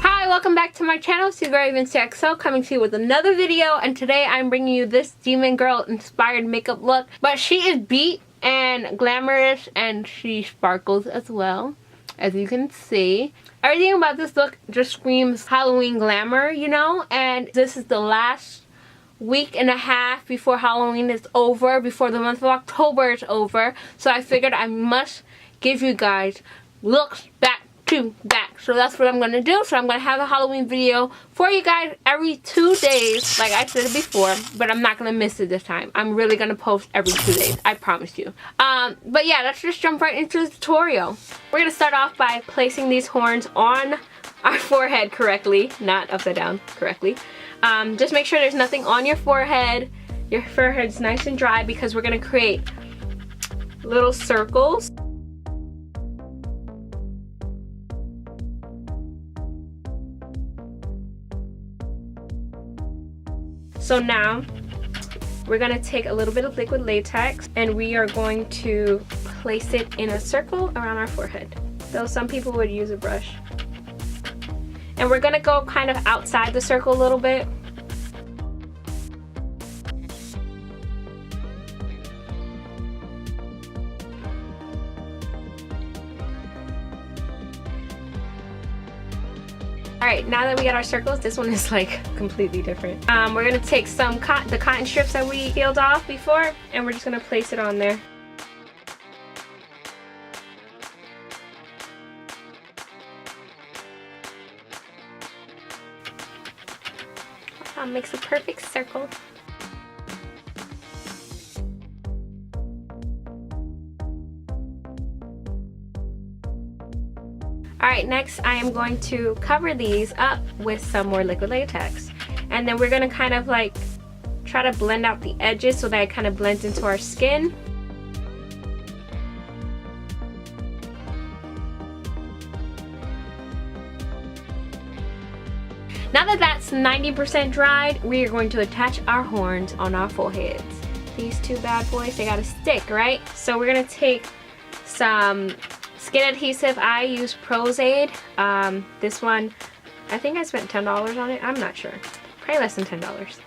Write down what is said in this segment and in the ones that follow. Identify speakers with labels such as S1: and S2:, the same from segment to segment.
S1: Hi, welcome back to my channel, CHEEKBONE coming to you with another video, and today I'm bringing you this demon girl inspired makeup look. But she is beat and glamorous and she sparkles as well, as you can see. Everything about this look just screams Halloween glamour, you know, and this is the last week and a half before Halloween is over, before the month of October is over, so I figured I must give you guys looks back to back. So that's what I'm gonna do. So I'm gonna have a Halloween video for you guys every 2 days, like I said before, but I'm not gonna miss it this time. I'm really gonna post every 2 days, I promise you. But yeah, let's just jump right into the tutorial. We're gonna start off by placing these horns on our forehead correctly, not upside down, correctly. Just make sure there's nothing on your forehead. Your forehead's nice and dry because we're gonna create little circles. So now we're gonna take a little bit of liquid latex and we are going to place it in a circle around our forehead. Though some people would use a brush. And we're gonna go kind of outside the circle a little bit. Alright, now that we got our circles, this one is like completely different. We're gonna take some the cotton strips that we peeled off before, and we're just gonna place it on there. Makes a perfect circle. Alright, next I am going to cover these up with some more liquid latex. And then we're going to kind of like try to blend out the edges so that it kind of blends into our skin. Now that that's 90% dried, we are going to attach our horns on our foreheads. These two bad boys, they gotta stick, right? So we're gonna take some skin adhesive. I use Prozaid. This one, I think I spent $10 on it. I'm not sure. Probably less than $10.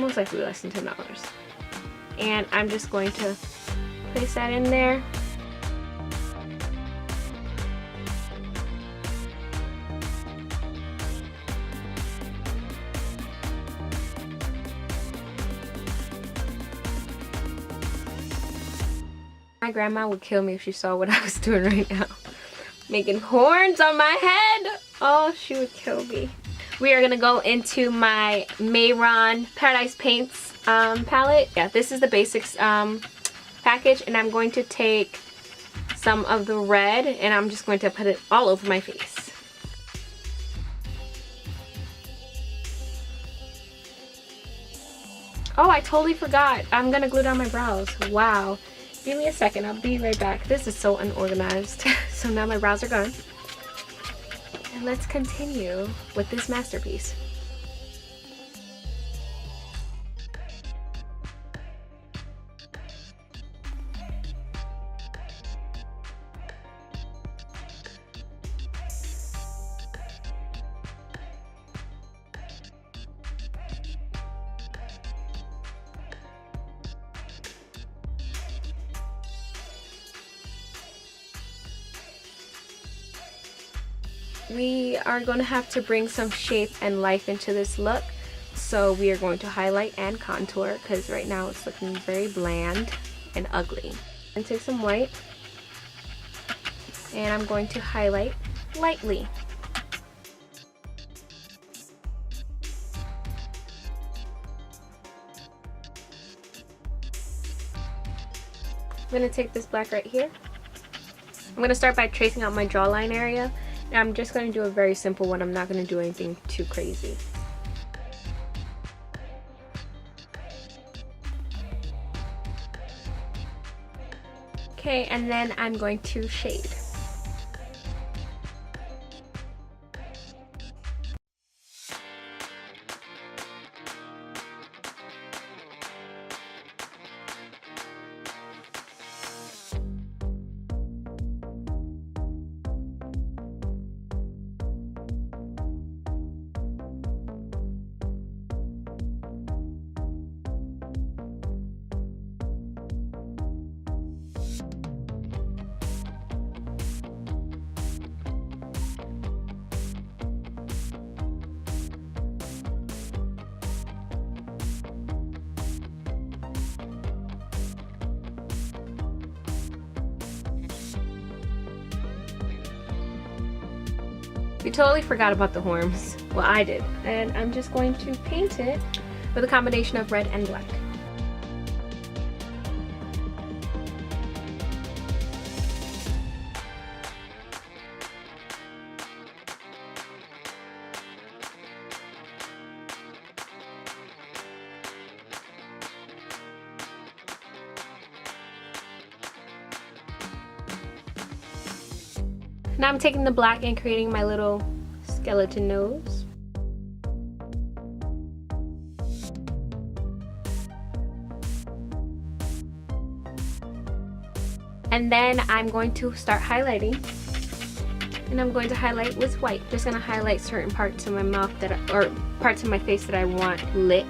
S1: Most likely less than $10. And I'm just going to place that in there. My grandma would kill me if she saw what I was doing right now. Making horns on my head. Oh, she would kill me. We are gonna go into my Mayron Paradise Paints palette. Yeah, this is the basics package, and I'm going to take some of the red and I'm just going to put it all over my face. Oh, I totally forgot. I'm gonna glue down my brows. Wow. Give me a second, I'll be right back. This is so unorganized. So now my brows are gone. And let's continue with this masterpiece. We are going to have to bring some shape and life into this look, so we are going to highlight and contour because right now it's looking very bland and ugly. And take some white and I'm going to highlight lightly. going to take this black right here. I'm going to start by tracing out my jawline area. And I'm just going to do a very simple one. I'm not going to do anything too crazy. Okay, and then I'm going to shade. We totally forgot about the horns. Well, I did. And I'm just going to paint it with a combination of red and black. Now I'm taking the black and creating my little skeleton nose. And then I'm going to start highlighting. And I'm going to highlight with white. Just going to highlight certain parts of my mouth or parts of my face that I want lit.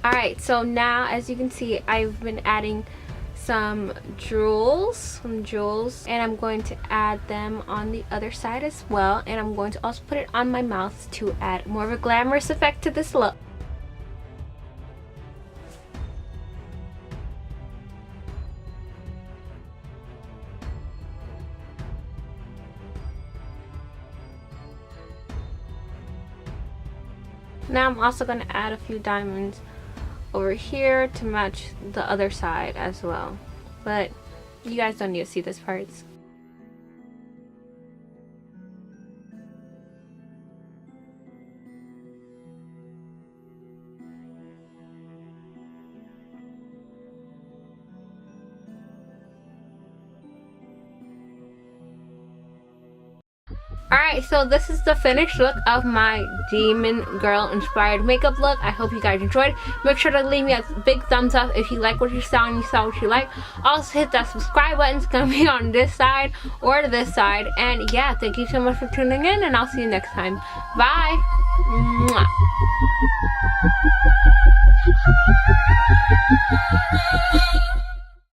S1: Alright, so now as you can see, I've been adding some jewels, and I'm going to add them on the other side as well, and I'm going to also put it on my mouth to add more of a glamorous effect to this look. Now I'm also going to add a few diamonds over here to match the other side as well, but you guys don't need to see this parts. Alright, so this is the finished look of my demon girl inspired makeup look. I hope you guys enjoyed. Make sure to leave me a big thumbs up if you like what you saw and you saw what you like. Also hit that subscribe button. It's going to be on this side or this side. And yeah, thank you so much for tuning in, and I'll see you next time. Bye! Mwah.